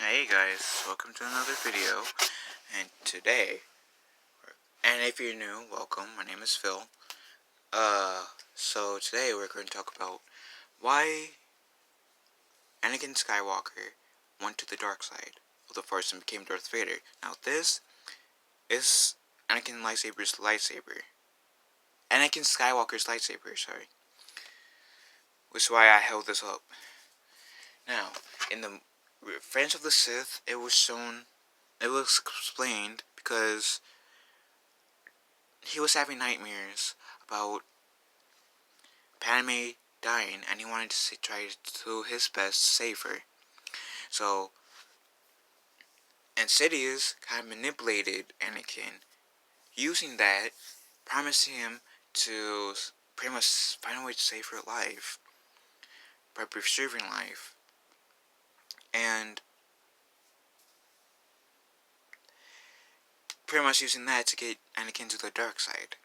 Hey guys, welcome to another video, and today, and if you're new, welcome, my name is Phil. So today we're going to talk about why Anakin Skywalker went to the dark side of the Force and became Darth Vader. Now this is Anakin Skywalker's lightsaber, sorry. Which is why I held this up. Now, in the Revenge of the Sith, it was explained because he was having nightmares about Padme dying, and he wanted to try to do his best to save her. So, Insidious kind of manipulated Anakin, using that, promising him to pretty much find a way to save her life by preserving life. And pretty much using that to get Anakin to the dark side.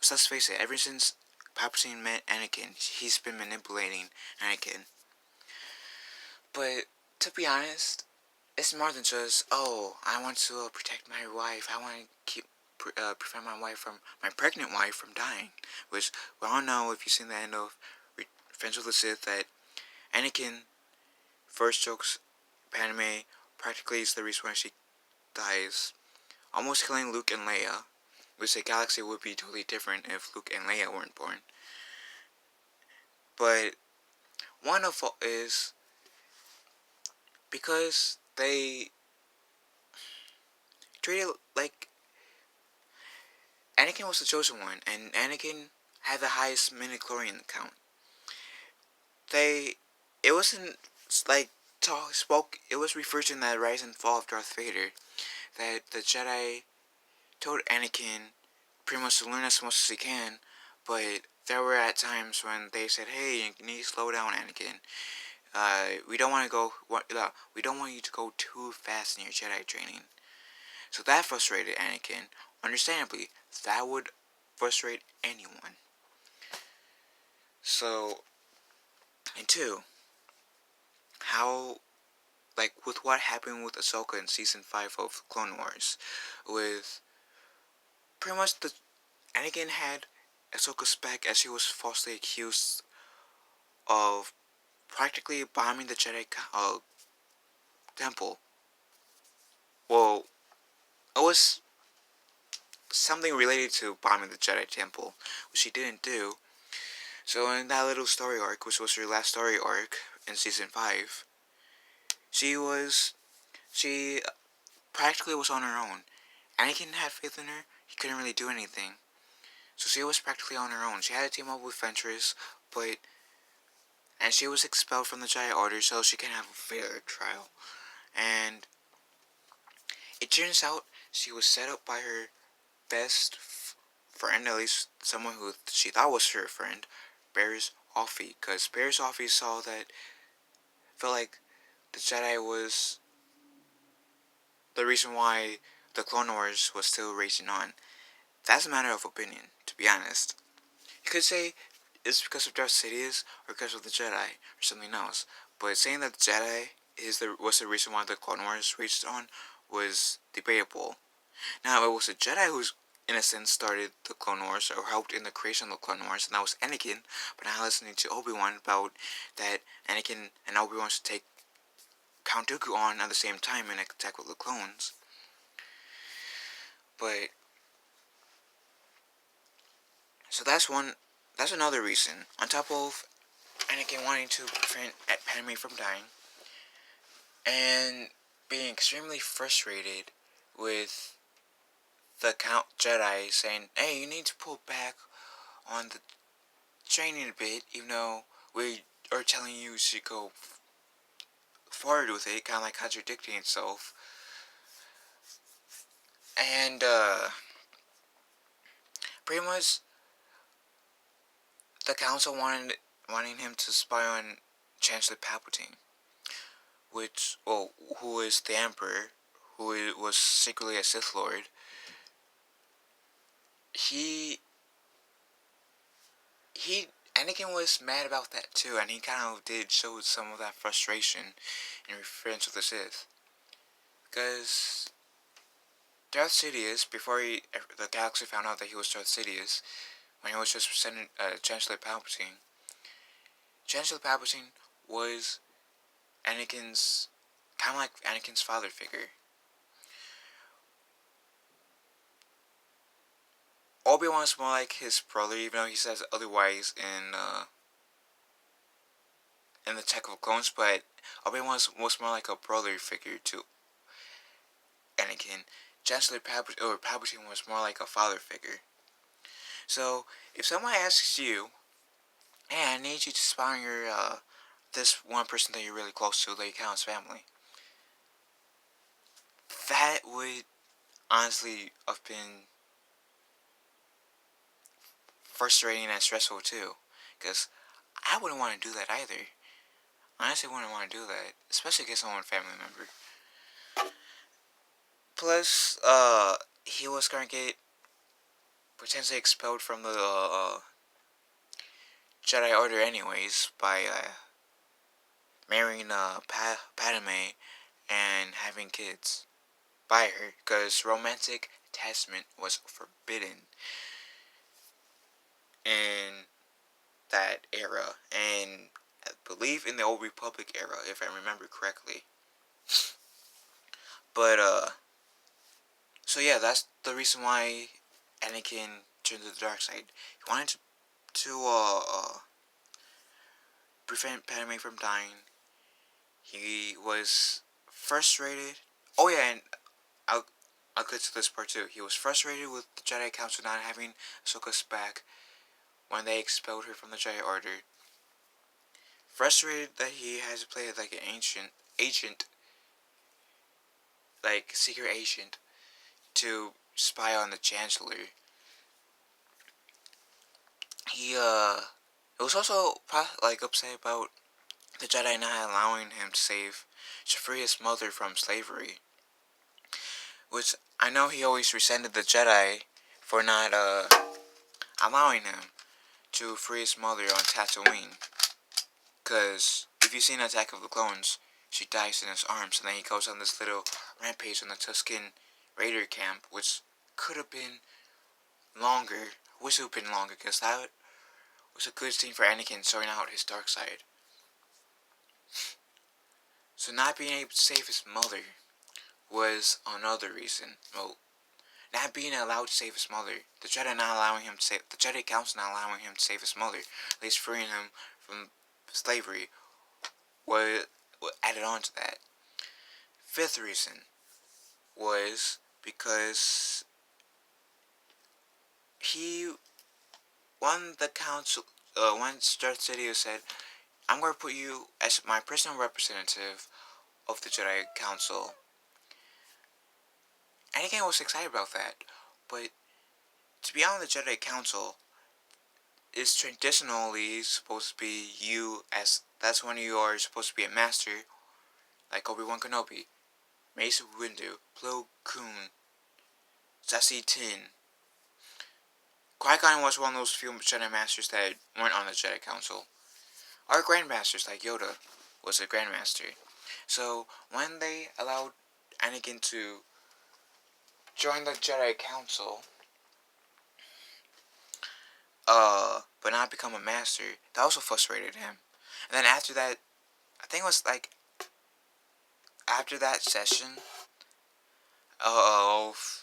So let's face it, ever since Palpatine met Anakin, he's been manipulating Anakin. But to be honest, it's more than just, oh, I want to protect my wife. I want to prevent my pregnant wife from dying. Which we all know, if you've seen the end of Revenge of the Sith, that Anakin first chokes Padme, practically is the reason why she dies, almost killing Luke and Leia. Which the galaxy would be totally different if Luke and Leia weren't born. But one of it is because they treated like Anakin was the chosen one, and Anakin had the highest midichlorian count. It wasn't like it was referred to in the Rise and Fall of Darth Vader that the Jedi told Anakin pretty much to learn as much as he can, but there were at times when they said, "Hey, you need to slow down, Anakin. We don't want you to go too fast in your Jedi training." So that frustrated Anakin. Understandably, that would frustrate anyone. So, and two, how, like, with what happened with Ahsoka in Season 5 of Clone Wars, with pretty much Anakin had Ahsoka's back as she was falsely accused of practically bombing the Jedi temple. Well, it was something related to bombing the Jedi temple, which she didn't do. So in that little story arc, which was her last story arc in Season 5, she practically was on her own. Anakin had faith in her, he couldn't really do anything. So she was practically on her own. She had to team up with Ventress, and she was expelled from the Jedi Order so she can have a fair trial. And it turns out she was set up by her best friend, at least someone who she thought was her friend, Barriss Offee, because Barriss Offee felt like the Jedi was the reason why the Clone Wars was still raging on. That's a matter of opinion, to be honest. You could say it's because of Darth Sidious or because of the Jedi or something else, but saying that the Jedi was the reason why the Clone Wars raged on was debatable. Now, it was the Jedi who's in a sense started the Clone Wars or helped in the creation of the Clone Wars, and that was Anakin. But now listening to Obi-Wan about that Anakin and Obi-Wan should take Count Dooku on at the same time and attack with the clones. But so that's another reason. On top of Anakin wanting to prevent Padme from dying, and being extremely frustrated with the Count Jedi saying, "Hey, you need to pull back on the training a bit, even though we are telling you to go forward with it," kind of like contradicting itself. And pretty much the council wanting him to spy on Chancellor Palpatine, who is the Emperor, who was secretly a Sith Lord. Anakin was mad about that too, and he kind of did show some of that frustration in Revenge of the Sith. Because Darth Sidious, before the galaxy found out that he was Darth Sidious, when he was just Chancellor Palpatine, Chancellor Palpatine was Anakin's, kind of like Anakin's father figure. Obi-Wan is more like his brother, even though he says otherwise in the Attack of Clones, but Obi-Wan was more like a brother figure to Anakin. Chancellor Palpatine was more like a father figure. So, if someone asks you, hey, I need you to spy on this one person that you're really close to, that you count as family, that would honestly have been frustrating and stressful too. Because I wouldn't want to do that either. Honestly, wouldn't want to do that, especially against someone family member. Plus, he was gonna get potentially expelled from the Jedi Order anyways by marrying Padme and having kids by her, because romantic attachment was forbidden in that era, and I believe in the Old Republic era, if I remember correctly. But so yeah, that's the reason why Anakin turned to the dark side. He wanted to prevent Padme from dying. He was frustrated. Oh yeah, and I'll I'll get to this part too. He was frustrated with the Jedi Council not having Ahsoka's back when they expelled her from the Jedi Order. Frustrated that he has to play like an ancient agent, like secret agent, to spy on the Chancellor. He was also like upset about the Jedi not allowing him to free his mother from slavery. Which I know he always resented the Jedi for not allowing him to free his mother on Tatooine. Because if you've seen Attack of the Clones, she dies in his arms, and then he goes on this little rampage on the Tusken Raider camp, which could have been longer. I wish it would have been longer, because that was a good scene for Anakin showing out his dark side. So not being able to save his mother was another reason. Well, not being allowed to save his mother, the Jedi Council not allowing him to save his mother, at least freeing him from slavery, was added on to that. Fifth reason was because he won the council. Once Darth Sidious said, "I'm going to put you as my personal representative of the Jedi Council." Anakin was excited about that, but to be on the Jedi Council is traditionally supposed to be you, as that's when you are supposed to be a master, like Obi-Wan Kenobi, Mace Windu, Plo Koon, Sassy Tin. Qui-Gon was one of those few Jedi Masters that weren't on the Jedi Council. Our Grandmasters, like Yoda, was a Grandmaster. So, when they allowed Anakin to join the Jedi Council, but not become a Master, that also frustrated him. And then after that, I think it was like, after that session of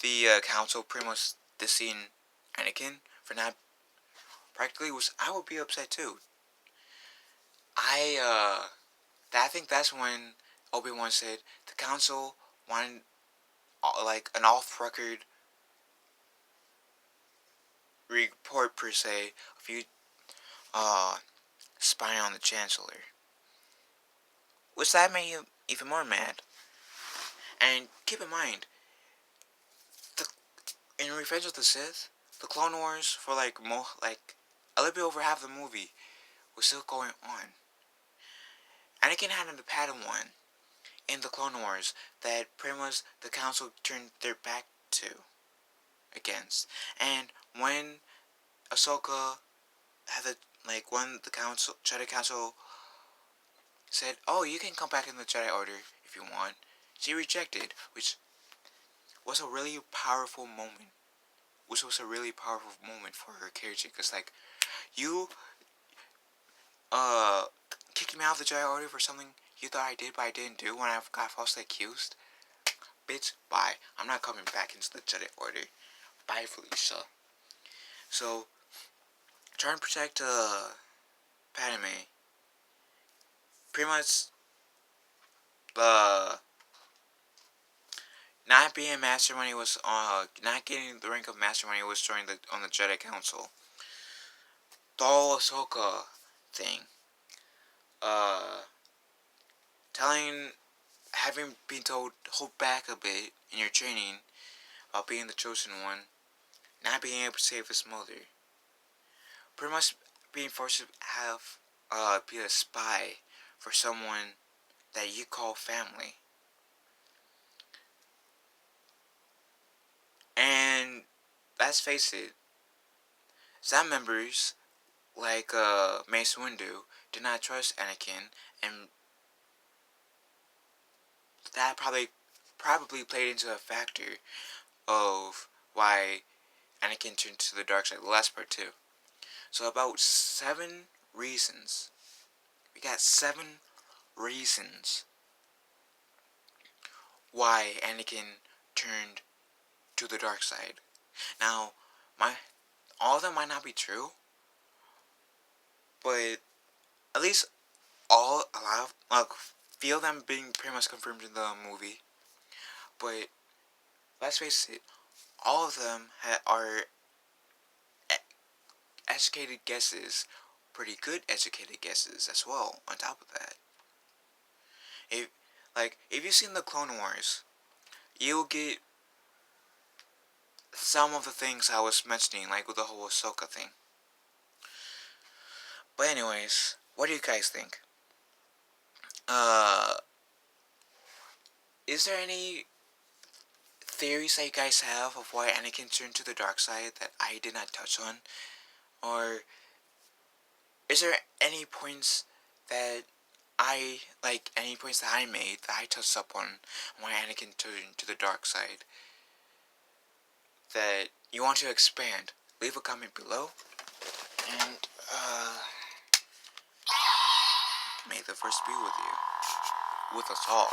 the Council pretty much dissing Anakin for not practically was, I would be upset too. I think that's when Obi-Wan said the Council wanted like an off-record report per se of you spying on the Chancellor, which that made him even more mad. And keep in mind, the in Revenge of the Sith, the Clone Wars for like a little bit over half the movie was still going on. Anakin had the Padawan in the Clone Wars that pretty much the Council turned their back to against, and when Ahsoka had when the Jedi Council said, "Oh, you can come back in the Jedi Order if you want," she rejected, which was a really powerful moment. Which was a really powerful moment for her character, because like you uh kicked me out of the Jedi Order for something you thought I did but I didn't do when I got falsely accused. Bitch, bye. I'm not coming back into the Jedi Order. Bye, Felicia. So, trying to protect Padme, pretty much the not being master when he was not getting the rank of master when he was joining on the Jedi Council. The whole Ahsoka thing. Uh, telling, having been told hold back a bit in your training about being the chosen one, not being able to save his mother. Pretty much being forced to have be a spy for someone that you call family. And let's face it, some members like Mace Windu did not trust Anakin, and that probably played into a factor of why Anakin turned to the dark side. The last part too. So about 7 reasons. We got 7 reasons why Anakin turned to the dark side. Now, all of them might not be true, but at least a lot of, few of them being pretty much confirmed in the movie. But let's face it, all of them are educated guesses, pretty good educated guesses as well. On top of that, if you've seen the Clone Wars, you'll get some of the things I was mentioning, like with the whole Ahsoka thing. But anyways, what do you guys think? Uh, is there any theories that you guys have of why Anakin turned to the dark side that I did not touch on? Or is there any points that any points that I made that I touched up on why Anakin turned to the dark side that you want to expand? Leave a comment below, and may the Force be with you, with us all.